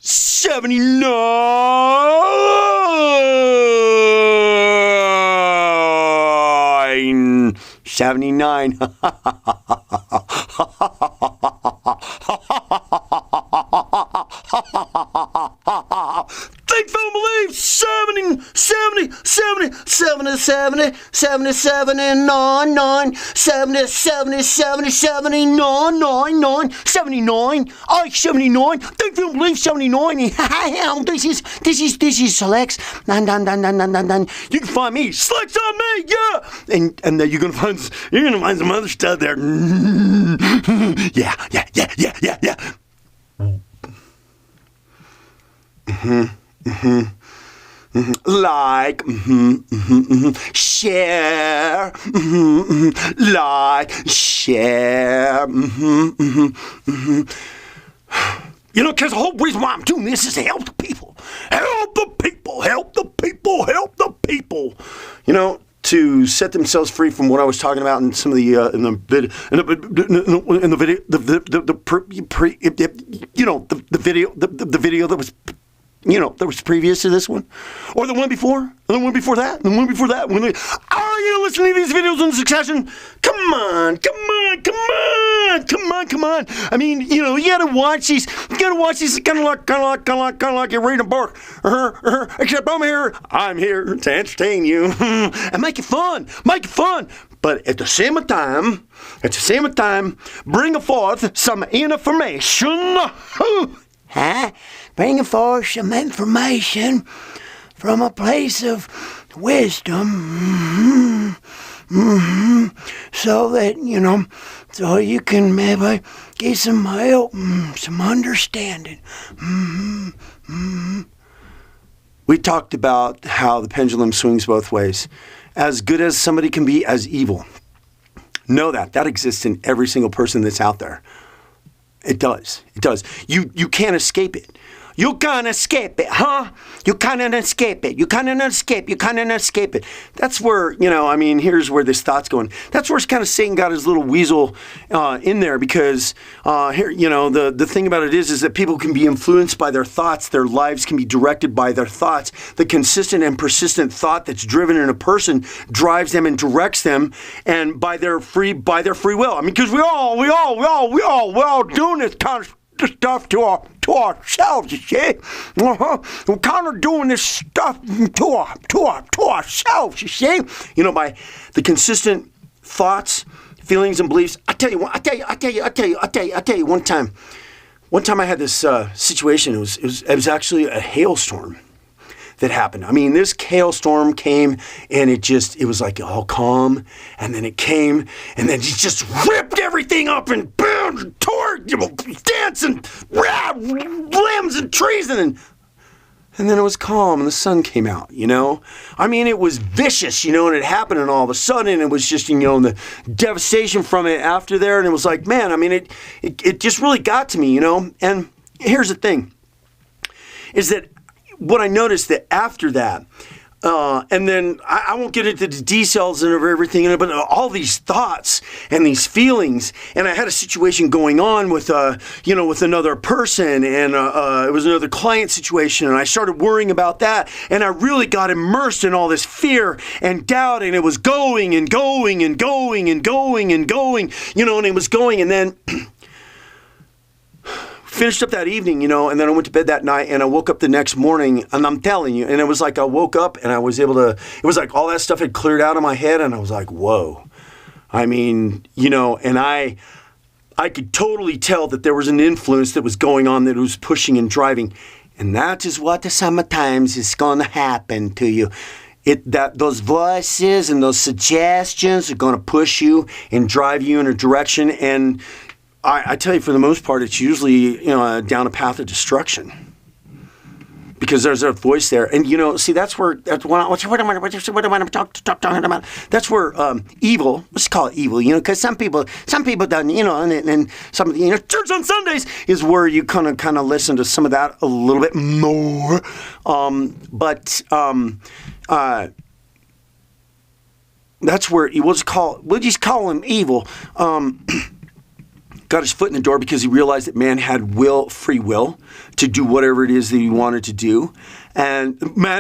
79. 79. Think, feel, believe. 70, 70, 70, 70, 70, 77, and 9, 70, 70, 70, 79, 9, 9, 79. I 79. Think, feel, believe. 79. This is Slex. You can find me. Slex on me, yeah. And then you're gonna find some other stuff there. Yeah. Like, share, like, share, You know, because the whole reason why I'm doing this is to help the people. Help the people, help the people, help the people. You know, to set themselves free from what I was talking about in some of the video that was, that was previous to this one, or the one before, and the one before that, and the one before that. Are you listening to these videos in succession? Come on. I mean, you gotta watch these. You gotta watch these kind of like you're reading a book. Except I'm here to entertain you and make it fun. But at the same time, bring forth some information. Bring forth some information from a place of wisdom. So that, so you can maybe get some help, some understanding. We talked about how the pendulum swings both ways. As good as somebody can be, as evil. Know that exists in every single person that's out there. It does. You can't escape it. You can't escape it, huh? You can't escape it. That's where, here's where this thought's going. That's where kind of Satan got his little weasel in there, because here, the thing about it is that people can be influenced by their thoughts. Their lives can be directed by their thoughts. The consistent and persistent thought that's driven in a person drives them and directs them, and by their free will. I mean, because we all doing this kind of stuff to ourselves, you see. We're kind of doing this stuff to ourselves, you see. By the consistent thoughts, feelings, and beliefs. I tell you. One time I had this situation. It was actually a hailstorm that happened. I mean, this hailstorm came, and it was like all calm, and then it came, and then it just ripped everything up and boom, and tore, dancing, limbs and trees, and then it was calm, and the sun came out, I mean, it was vicious, and it happened, and all of a sudden, it was just, the devastation from it after there, and it was like, man, I mean, it just really got to me, and here's the thing, is that what I noticed that after that, and then I won't get into the details and everything, but all these thoughts and these feelings, and I had a situation going on with, with another person, and it was another client situation, and I started worrying about that, and I really got immersed in all this fear and doubt, and it was going, and it was going, and then finished up that evening, and then I went to bed that night, and I woke up the next morning, and I'm telling you, and it was like I woke up and I was able to, it was like all that stuff had cleared out of my head, and I was like, whoa. I mean, and I could totally tell that there was an influence that was going on that was pushing and driving, and that is what sometimes is going to happen to you. Those voices and those suggestions are going to push you and drive you in a direction, and I tell you, for the most part, it's usually down a path of destruction, because there's a voice there, and see, that's what I'm talking about. That's where evil. Let's call it evil, because some people don't, and some church on Sundays is where you kind of listen to some of that a little bit more, that's where we'll just call him evil. got his foot in the door because he realized that man had free will to do whatever it is that he wanted to do. And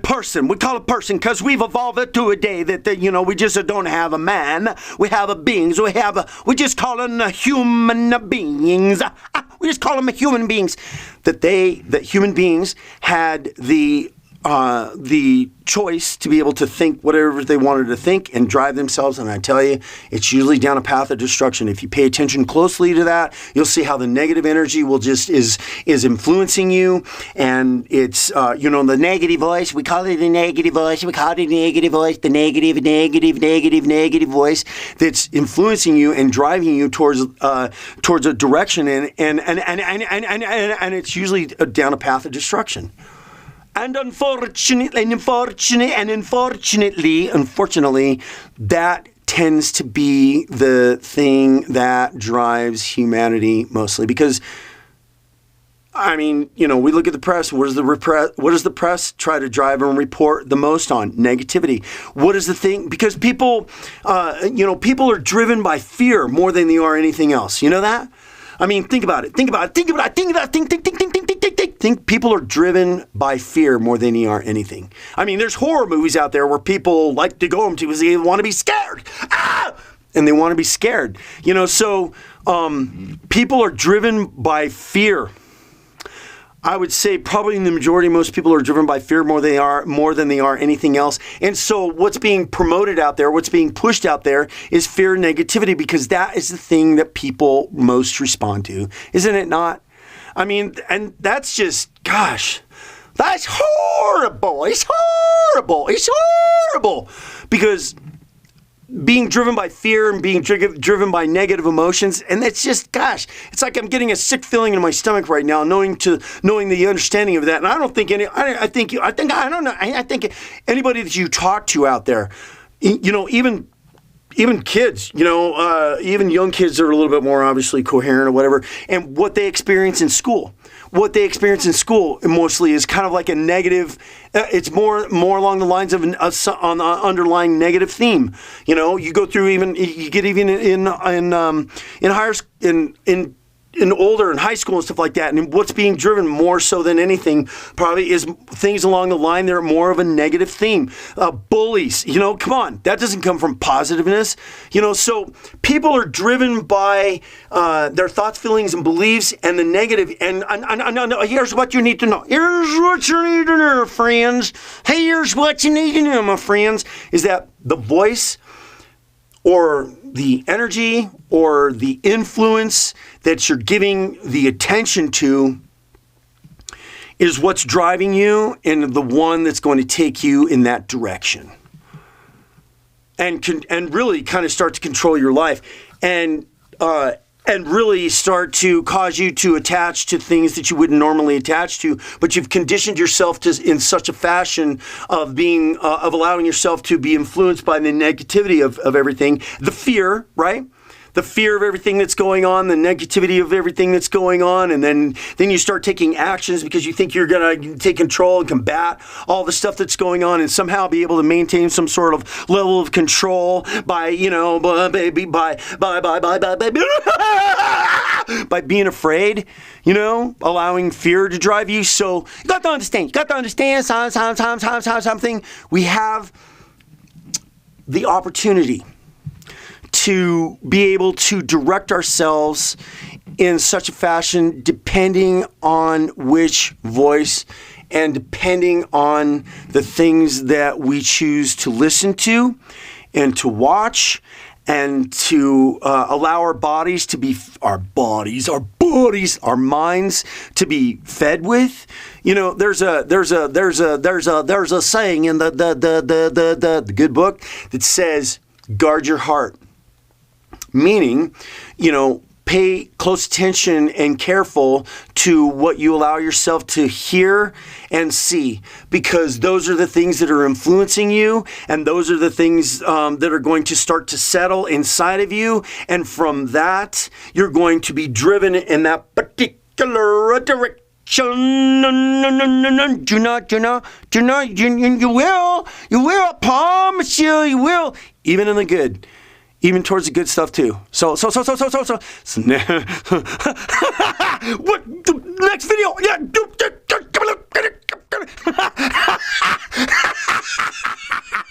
person, we call it person because we've evolved it to a day that we just don't have a man. We have a beings. We just call them human beings. We just call them human beings. That human beings had the choice to be able to think whatever they wanted to think and drive themselves. And I tell you, it's usually down a path of destruction. If you pay attention closely to that, you'll see how the negative energy will just is influencing you. And it's, the negative voice, we call it the negative voice, the negative voice that's influencing you and driving you towards a direction. And it's usually down a path of destruction. And unfortunately, that tends to be the thing that drives humanity mostly. Because, we look at the press. What does the press try to drive and report the most on? Negativity. What is the thing? Because people are driven by fear more than they are anything else. You know that? Think about it. Think people are driven by fear more than they are anything. There's horror movies out there where people like to go into because they want to be scared. And they want to be scared. So people are driven by fear. I would say probably in the majority, most people are driven by fear more than they are anything else. And so what's being promoted out there, what's being pushed out there is fear and negativity because that is the thing that people most respond to. Isn't it not? And that's just, gosh, that's horrible. It's horrible. Because being driven by fear and being driven by negative emotions, and it's just, gosh, it's like I'm getting a sick feeling in my stomach right now, knowing the understanding of that. And I don't think I think anybody that you talk to out there, even kids, even young kids that are a little bit more obviously coherent or whatever, and what they experience in school. What they experience in school mostly is kind of like a negative. It's more along the lines of an underlying negative theme. You go through you get even in higher in older in high school and stuff like that. And what's being driven more so than anything probably is things along the line that are more of a negative theme. Bullies, come on, that doesn't come from positiveness. So people are driven by their thoughts, feelings, and beliefs, and the negative. And here's what you need to know. Here's what you need to know, friends. Here's what you need to know, my friends, is that the voice or the energy or the influence that you're giving the attention to is what's driving you and the one that's going to take you in that direction and really kind of start to control your life and really start to cause you to attach to things that you wouldn't normally attach to, but you've conditioned yourself to in such a fashion of being of allowing yourself to be influenced by the negativity of everything, the fear, right? The fear of everything that's going on, the negativity of everything that's going on, and then you start taking actions because you think you're going to take control and combat all the stuff that's going on and somehow be able to maintain some sort of level of control by being afraid, allowing fear to drive you. So you got to understand something. We have the opportunity to be able to direct ourselves in such a fashion depending on which voice and depending on the things that we choose to listen to and to watch and to allow our bodies to be our minds to be fed with. There's a saying in the good book that says, guard your heart. Meaning, pay close attention and careful to what you allow yourself to hear and see, because those are the things that are influencing you, and those are the things that are going to start to settle inside of you. And from that, you're going to be driven in that particular direction. You will, I promise you will, even in the good. even towards the good stuff too. So what? The next video, yeah.